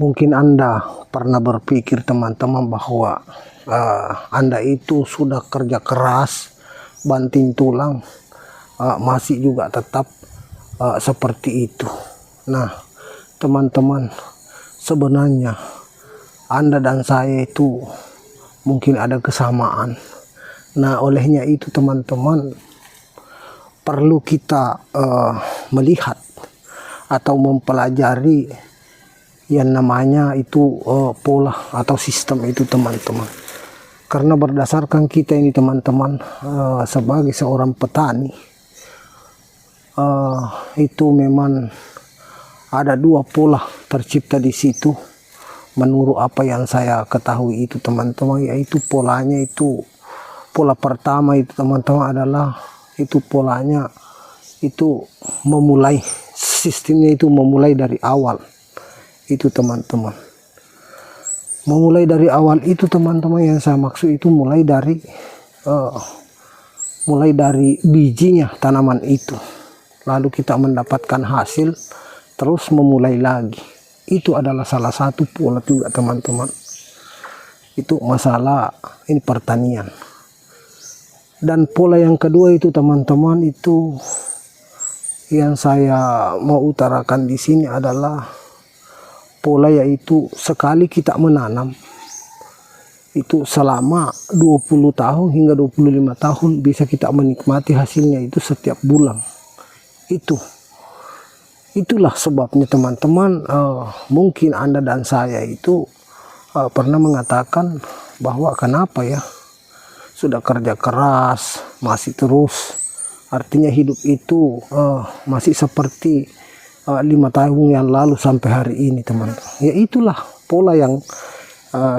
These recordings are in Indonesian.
Mungkin Anda pernah berpikir teman-teman bahwa Anda itu sudah kerja keras, banting tulang, masih juga tetap seperti itu. Nah, teman-teman, sebenarnya Anda dan saya itu mungkin ada kesamaan. Nah, olehnya itu teman-teman, perlu kita melihat atau mempelajari yang namanya itu pola atau sistem itu teman-teman. Karena berdasarkan kita ini teman-teman, sebagai seorang petani, itu memang ada dua pola tercipta di situ. Menurut apa yang saya ketahui itu teman-teman, yaitu polanya itu, pola pertama itu teman-teman adalah itu polanya itu memulai, sistemnya itu memulai dari awal. Itu teman-teman, memulai dari awal itu teman-teman, yang saya maksud itu mulai dari bijinya tanaman itu, lalu kita mendapatkan hasil, terus memulai lagi. Itu adalah salah satu pola juga teman-teman. Itu masalah ini pertanian. Dan pola yang kedua itu teman-teman, itu yang saya mau utarakan di sini adalah pola, yaitu sekali kita menanam itu selama 20 tahun hingga 25 tahun bisa kita menikmati hasilnya itu setiap bulan. Itulah sebabnya teman-teman, mungkin Anda dan saya itu pernah mengatakan bahwa kenapa ya sudah kerja keras masih terus, artinya hidup itu masih seperti 5 tahun yang lalu sampai hari ini teman-teman. Ya itulah pola yang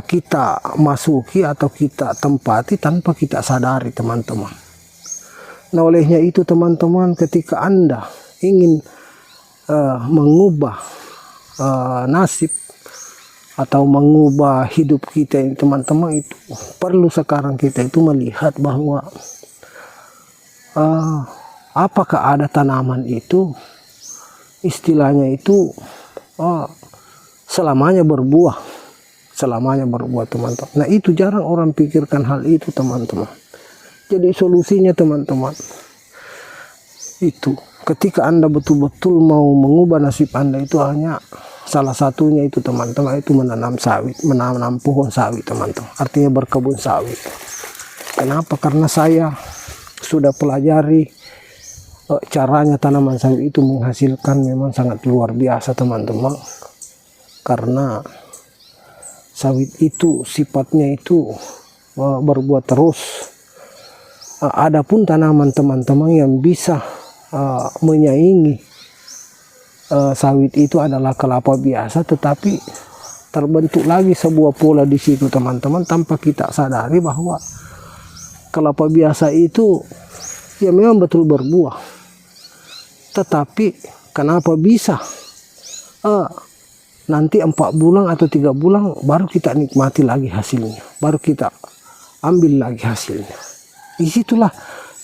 kita masuki atau kita tempati tanpa kita sadari teman-teman. Nah, olehnya itu teman-teman, ketika Anda ingin mengubah nasib atau mengubah hidup kita ini teman-teman, itu perlu sekarang kita itu melihat bahwa apakah ada tanaman itu istilahnya itu selamanya berbuah teman-teman. Nah, itu jarang orang pikirkan hal itu teman-teman. Jadi solusinya teman-teman, itu ketika Anda betul-betul mau mengubah nasib Anda, itu hanya salah satunya itu teman-teman, itu menanam sawit, menanam pohon sawit teman-teman, artinya berkebun sawit. Kenapa? Karena saya sudah pelajari caranya tanaman sawit itu menghasilkan memang sangat luar biasa teman-teman. Karena sawit itu sifatnya itu berbuah terus. Adapun tanaman teman-teman yang bisa menyaingi sawit itu adalah kelapa biasa, tetapi terbentuk lagi sebuah pola di situ teman-teman, tanpa kita sadari bahwa kelapa biasa itu ya memang betul berbuah. Tetapi kenapa bisa nanti 4 bulan atau 3 bulan baru kita nikmati lagi hasilnya, baru kita ambil lagi hasilnya. Disitulah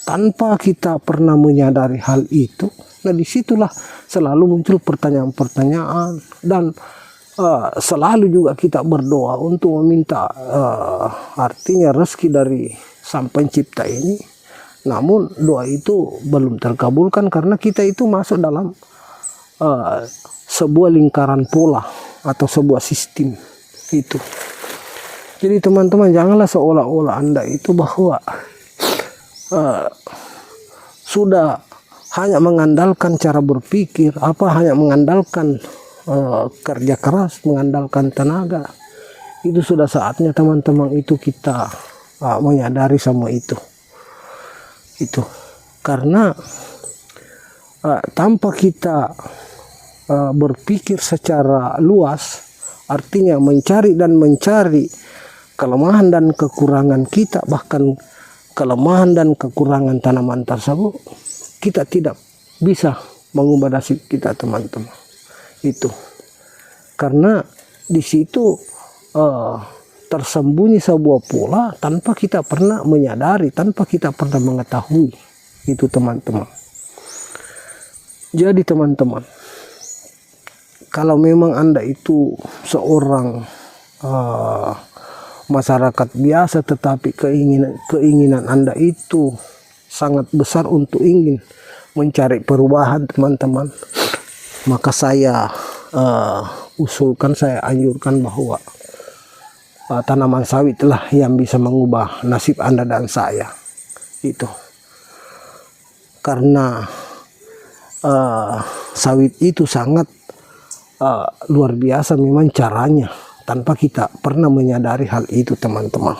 tanpa kita pernah menyadari hal itu. Nah, disitulah selalu muncul pertanyaan-pertanyaan, dan selalu juga kita berdoa untuk meminta artinya rezeki dari Sang Pencipta ini. Namun doa itu belum terkabulkan karena kita itu masuk dalam sebuah lingkaran pola atau sebuah sistem itu. Jadi teman-teman, janganlah seolah-olah Anda itu bahwa sudah hanya mengandalkan cara berpikir, hanya mengandalkan kerja keras, mengandalkan tenaga. Itu sudah saatnya teman-teman itu kita menyadari semua itu. Karena tanpa kita berpikir secara luas, artinya mencari kelemahan dan kekurangan kita, bahkan kelemahan dan kekurangan tanaman tersebut, kita tidak bisa mengubah nasib kita teman-teman. Itu karena di situ tersembunyi sebuah pola tanpa kita pernah menyadari, tanpa kita pernah mengetahui itu teman-teman. Jadi teman-teman, kalau memang Anda itu seorang masyarakat biasa, tetapi keinginan Anda itu sangat besar untuk ingin mencari perubahan teman-teman, maka saya usulkan, saya anjurkan bahwa tanaman sawit lah yang bisa mengubah nasib Anda dan saya itu. Karena sawit itu sangat luar biasa memang caranya, tanpa kita pernah menyadari hal itu teman-teman.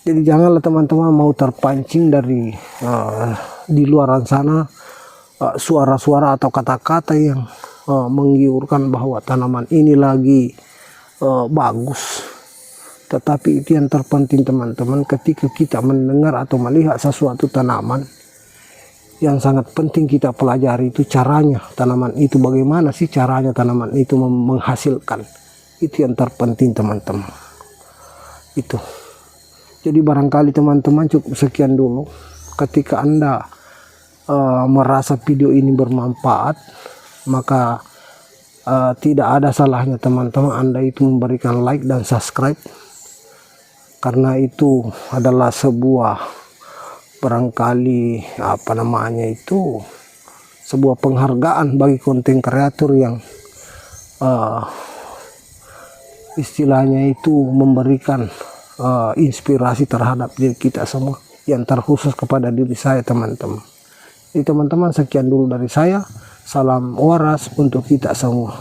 Jadi janganlah teman-teman mau terpancing dari di luaran sana suara-suara atau kata-kata yang menggiurkan bahwa tanaman ini lagi bagus. Tetapi itu yang terpenting teman-teman, ketika kita mendengar atau melihat sesuatu tanaman, yang sangat penting kita pelajari itu caranya tanaman itu, bagaimana sih caranya tanaman itu menghasilkan. Itu yang terpenting teman-teman. Itu. Jadi barangkali teman-teman cukup sekian dulu. Ketika Anda merasa video ini bermanfaat, maka tidak ada salahnya teman-teman Anda itu memberikan like dan subscribe, karena itu adalah sebuah barangkali sebuah penghargaan bagi konten kreator yang istilahnya itu memberikan inspirasi terhadap diri kita semua, yang terkhusus kepada diri saya teman-teman. Jadi teman-teman, sekian dulu dari saya. Salam waras untuk kita semua.